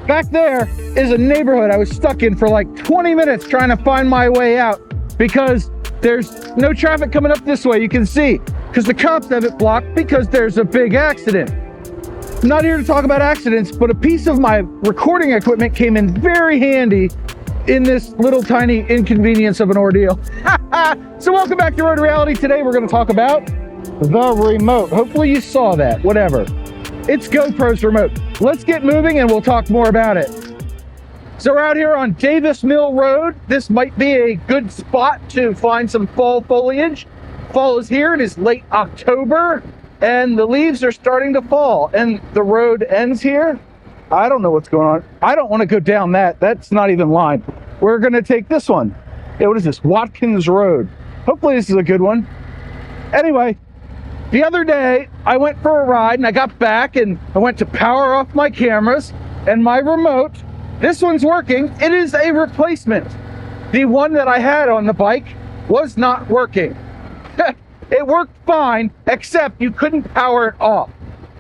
Back there is a neighborhood I was stuck in for like 20 minutes trying to find my way out because there's no traffic coming up this way, you can see, because the cops have it blocked because there's a big accident. I'm not here to talk about accidents, but a piece of my recording equipment came in very handy in this little tiny inconvenience of an ordeal. So welcome back to Road Reality. Today we're going to talk about the remote. Hopefully you saw that, whatever. It's GoPro's remote. Let's get moving and we'll talk more about it. So we're out here on Davis Mill Road. This might be a good spot to find some fall foliage. Fall is here. It is late October and the leaves are starting to fall and the road ends here. I don't know what's going on. I don't want to go down that. That's not even lined. We're going to take this one. Yeah, what is this? Watkins Road. Hopefully this is a good one. Anyway, the other day I went for a ride and I got back and I went to power off my cameras and my remote. This one's working. It is a replacement. The one that I had on the bike was not working. It worked fine, except you couldn't power it off.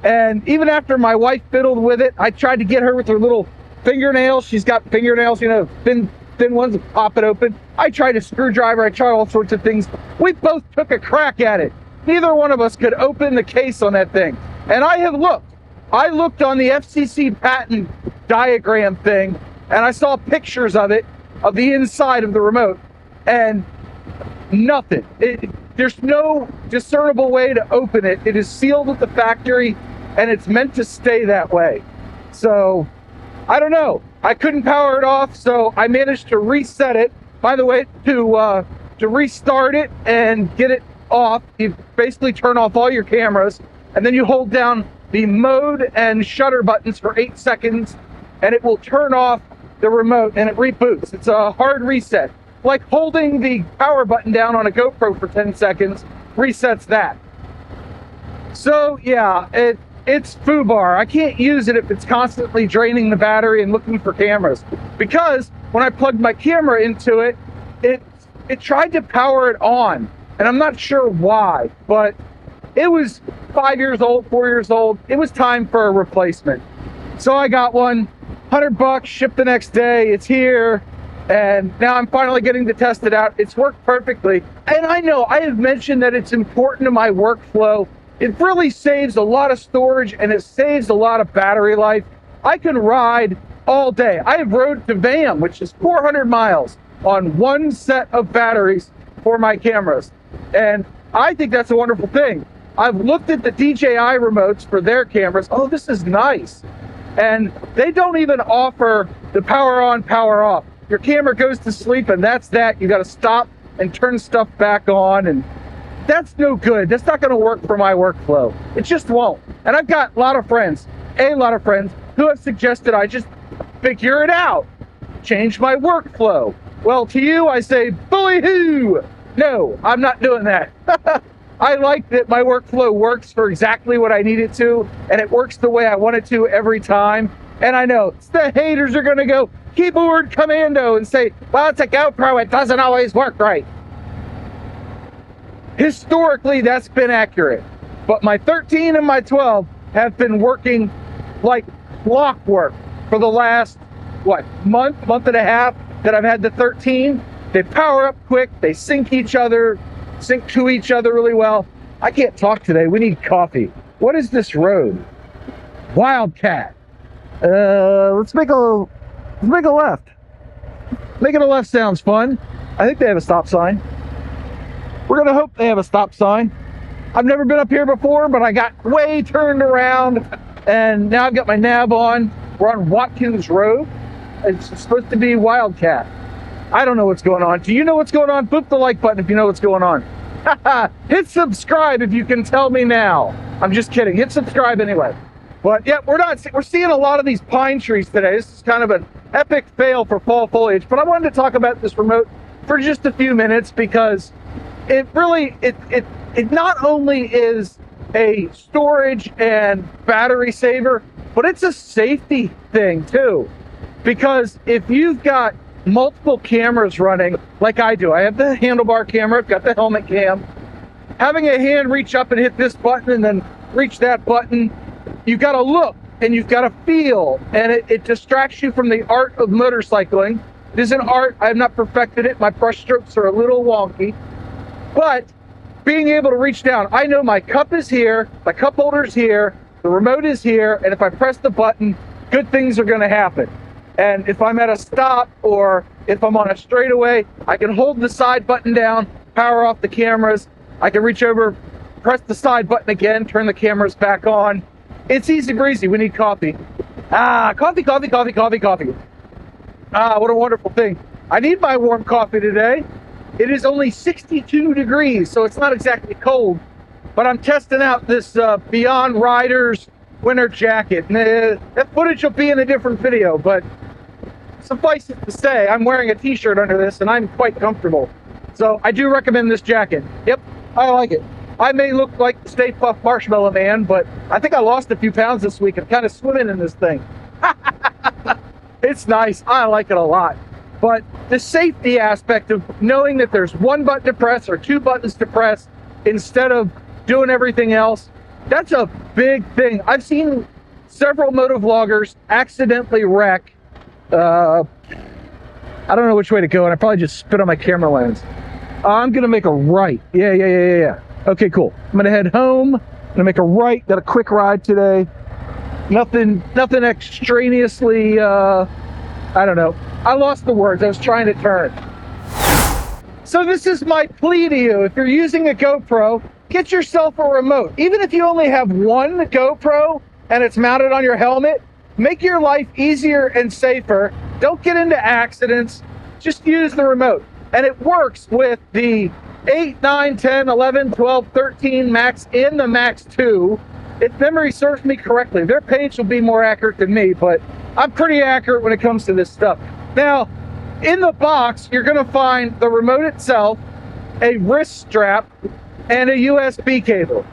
And even after my wife fiddled with it, I tried to get her with her little fingernails. She's got fingernails, you know, thin ones that pop it open. I tried a screwdriver. I tried all sorts of things. We both took a crack at it. Neither one of us could open the case on that thing. And I have looked. I looked on the FCC patent diagram thing, and I saw pictures of it, of the inside of the remote, and nothing. There's no discernible way to open it. It is sealed at the factory, and it's meant to stay that way. So, I don't know. I couldn't power it off, so I managed to reset it. By the way, to restart it and get it off, you basically turn off all your cameras, and then you hold down the mode and shutter buttons for 8 seconds, and it will turn off the remote and it reboots. It's a hard reset. Like holding the power button down on a GoPro for 10 seconds resets that. So yeah, it's foobar. I can't use it if it's constantly draining the battery and looking for cameras. Because when I plugged my camera into it, it tried to power it on. And I'm not sure why, but it was 5 years old, 4 years old. It was time for a replacement. So I got one, $100, shipped the next day. It's here. And now I'm finally getting to test it out. It's worked perfectly. And I know I have mentioned that it's important to my workflow. It really saves a lot of storage and it saves a lot of battery life. I can ride all day. I have rode to VAM, which is 400 miles on one set of batteries for my cameras. And I think that's a wonderful thing. I've looked at the DJI remotes for their cameras. Oh, this is nice. And they don't even offer the power on, power off. Your camera goes to sleep and that's that. You got to stop and turn stuff back on, and that's no good. That's not going to work for my workflow. It just won't. And I've got a lot of friends who have suggested I just figure it out, change my workflow. Well, to you, I say, bully hoo! No, I'm not doing that. I like that my workflow works for exactly what I need it to, and it works the way I want it to every time. And I know the haters are going to go keyboard commando and say, well, it's a GoPro, it doesn't always work right. Historically, that's been accurate. But my 13 and my 12 have been working like clockwork for the last, month and a half that I've had the 13. They power up quick, they sync to each other really well. I can't talk today, we need coffee. What is this road? Wildcat. Let's make a left. Making a left sounds fun. I think they have a stop sign. We're gonna hope they have a stop sign. I've never been up here before, but I got way turned around and now I've got my nav on. We're on Watkins Road. It's supposed to be Wildcat. I don't know what's going on. Do you know what's going on? Flip the like button if you know what's going on. Hit subscribe if you can tell me now. I'm just kidding. Hit subscribe anyway. But yeah, we're seeing a lot of these pine trees today. This is kind of an epic fail for fall foliage. But I wanted to talk about this remote for just a few minutes because it really, it not only is a storage and battery saver, but it's a safety thing too. Because if you've got multiple cameras running like I do, I have the handlebar camera, I've got the helmet cam, having a hand reach up and hit this button and then reach that button, you got to look and you've got to feel, and it distracts you from the art of motorcycling. It is an art. I have not perfected it. My brush strokes are a little wonky, but being able to reach down, I know my cup is here, my cup holder's here, the remote is here, and if I press the button, good things are going to happen. And if I'm at a stop or if I'm on a straightaway, I can hold the side button down, power off the cameras. I can reach over, press the side button again, turn the cameras back on. It's easy breezy. We need coffee. Coffee, coffee, coffee, coffee, coffee. What a wonderful thing. I need my warm coffee today. It is only 62 degrees, so it's not exactly cold, but I'm testing out this Beyond Riders winter jacket. And that footage will be in a different video, but suffice it to say, I'm wearing a t-shirt under this and I'm quite comfortable. So I do recommend this jacket. Yep, I like it. I may look like the Stay Puft Marshmallow Man, but I think I lost a few pounds this week. I'm kind of swimming in this thing. It's nice. I like it a lot. But the safety aspect of knowing that there's one button to press or two buttons to press instead of doing everything else, that's a big thing. I've seen several motovloggers accidentally wreck. I don't know which way to go, and I probably just spit on my camera lens. I'm gonna make a right. Yeah. Okay, cool. I'm gonna head home. I'm gonna make a right. Got a quick ride today. Nothing extraneously. I don't know. I lost the words. I was trying to turn. So this is my plea to you. If you're using a GoPro, get yourself a remote. Even if you only have one GoPro and it's mounted on your helmet, make your life easier and safer. Don't get into accidents. Just use the remote. And it works with the 8, 9, 10, 11, 12, 13 Max and the Max 2. If memory serves me correctly, their page will be more accurate than me, but I'm pretty accurate when it comes to this stuff. Now, in the box, you're going to find the remote itself, a wrist strap, and a USB cable.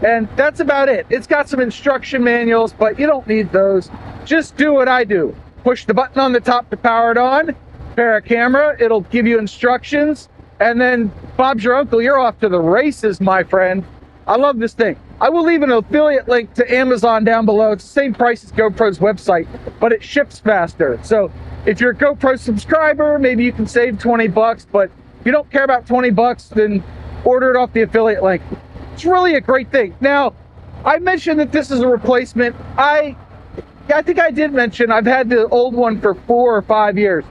And that's about it. It's got some instruction manuals, but you don't need those. Just do what I do. Push the button on the top to power it on, pair a camera, it'll give you instructions, and then Bob's your uncle, you're off to the races, my friend. I love this thing. I will leave an affiliate link to Amazon down below. It's the same price as GoPro's website, but it ships faster. So if you're a GoPro subscriber, maybe you can save 20 bucks, but if you don't care about 20 bucks, then order it off the affiliate link. It's really a great thing. Now, I mentioned that this is a replacement. I think I did mention I've had the old one for 4 or 5 years,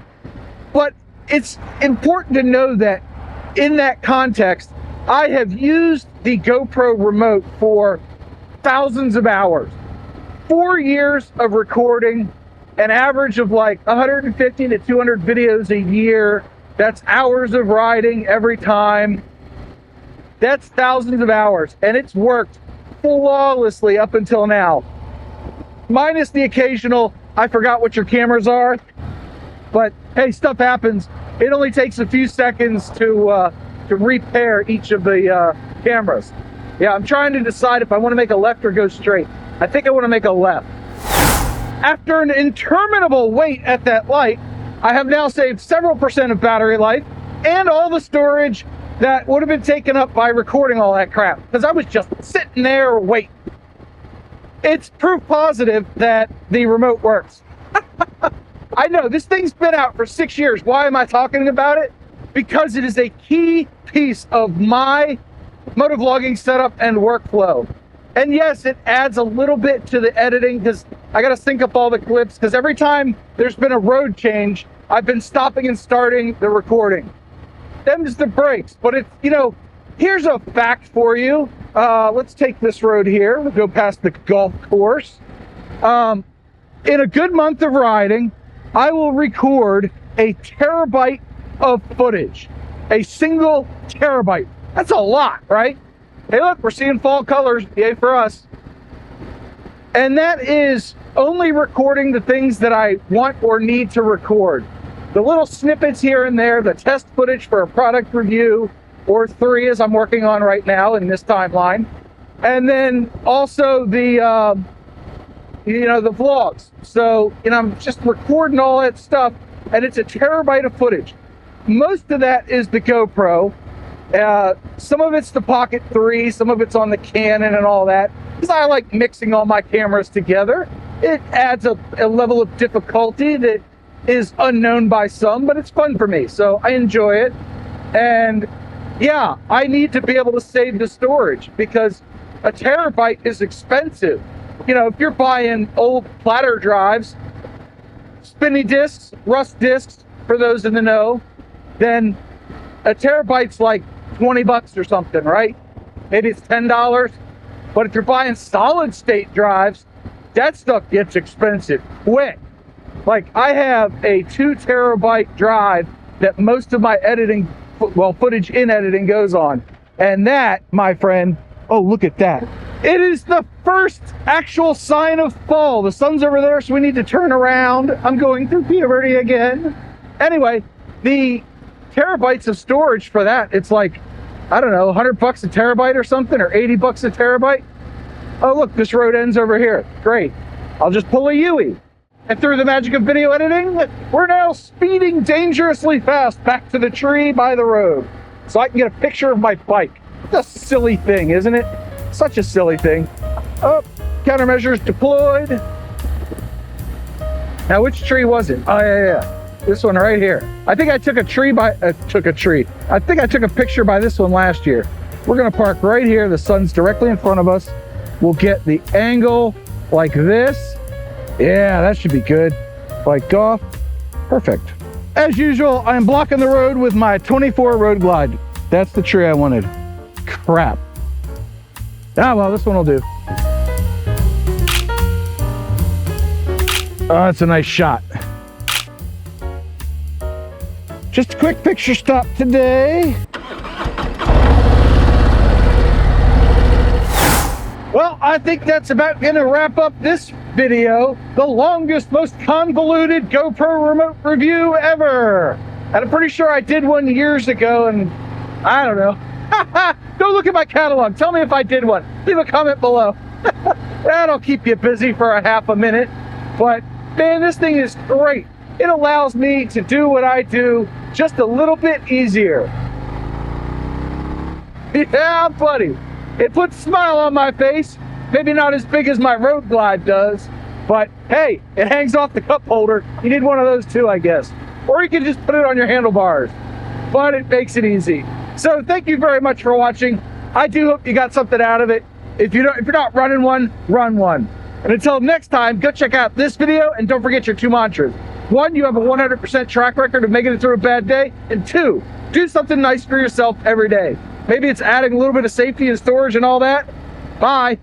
but it's important to know that in that context, I have used the GoPro remote for thousands of hours. 4 years of recording, an average of like 150 to 200 videos a year. That's hours of riding every time. That's thousands of hours, and it's worked flawlessly up until now. Minus the occasional, I forgot what your cameras are, but hey, stuff happens. It only takes a few seconds to repair each of the cameras. Yeah, I'm trying to decide if I want to make a left or go straight. I think I want to make a left. After an interminable wait at that light, I have now saved several percent of battery life and all the storage that would have been taken up by recording all that crap, because I was just sitting there waiting. It's proof positive that the remote works. I know, this thing's been out for 6 years. Why am I talking about it? Because it is a key piece of my motovlogging setup and workflow. And yes, it adds a little bit to the editing because I got to sync up all the clips, because every time there's been a road change, I've been stopping and starting the recording. Them's the brakes, but it's, you know, here's a fact for you. Let's take this road here. We'll go past the golf course. In a good month of riding, I will record a terabyte of footage. A single terabyte. That's a lot, right? Hey, look, we're seeing fall colors. Yay for us. And that is only recording the things that I want or need to record. The little snippets here and there, the test footage for a product review, or 3 as I'm working on right now in this timeline. And then also the, the vlogs. So, I'm just recording all that stuff, and it's a terabyte of footage. Most of that is the GoPro. Some of it's the Pocket 3, some of it's on the Canon and all that, because I like mixing all my cameras together. It adds a level of difficulty that is unknown by some, but it's fun for me, so I enjoy it. And yeah, I need to be able to save the storage because a terabyte is expensive. You know, if you're buying old platter drives, spinny discs, rust discs, for those in the know, then a terabyte's like 20 bucks or something, right? Maybe it's $10. But if you're buying solid state drives, that stuff gets expensive quick. Like, I have a 2 terabyte drive that most of my editing, well, footage in editing goes on. And that, my friend, oh, look at that. It is the first actual sign of fall. The sun's over there, so we need to turn around. I'm going through puberty again. Anyway, the terabytes of storage for that, it's like, I don't know, 100 bucks a terabyte or something, or 80 bucks a terabyte. Oh, look, this road ends over here. Great. I'll just pull a U-ey. And through the magic of video editing, we're now speeding dangerously fast back to the tree by the road so I can get a picture of my bike. It's a silly thing, isn't it? Such a silly thing. Oh, countermeasures deployed. Now, which tree was it? Oh, yeah. This one right here. I think I took a tree by, I think I took a picture by this one last year. We're gonna park right here. The sun's directly in front of us. We'll get the angle like this. Yeah, that should be good. Bike off. Perfect. As usual, I'm blocking the road with my 24 Road Glide. That's the tree I wanted. Crap. Ah, well, this one will do. Oh, that's a nice shot. Just a quick picture stop today. Well, I think that's about gonna wrap up this video. The longest, most convoluted GoPro remote review ever. And I'm pretty sure I did one years ago, and I don't know. Go look at my catalog. Tell me if I did one. Leave a comment below. That'll keep you busy for a half a minute. But man, this thing is great. It allows me to do what I do just a little bit easier. Yeah, buddy. It puts a smile on my face. Maybe not as big as my Road Glide does, but hey, it hangs off the cup holder. You need one of those too, I guess. Or you can just put it on your handlebars, but it makes it easy. So thank you very much for watching. I do hope you got something out of it. If you're not running one, run one. And until next time, go check out this video and don't forget your 2 mantras. 1, you have a 100% track record of making it through a bad day. And 2, do something nice for yourself every day. Maybe it's adding a little bit of safety and storage and all that. Bye.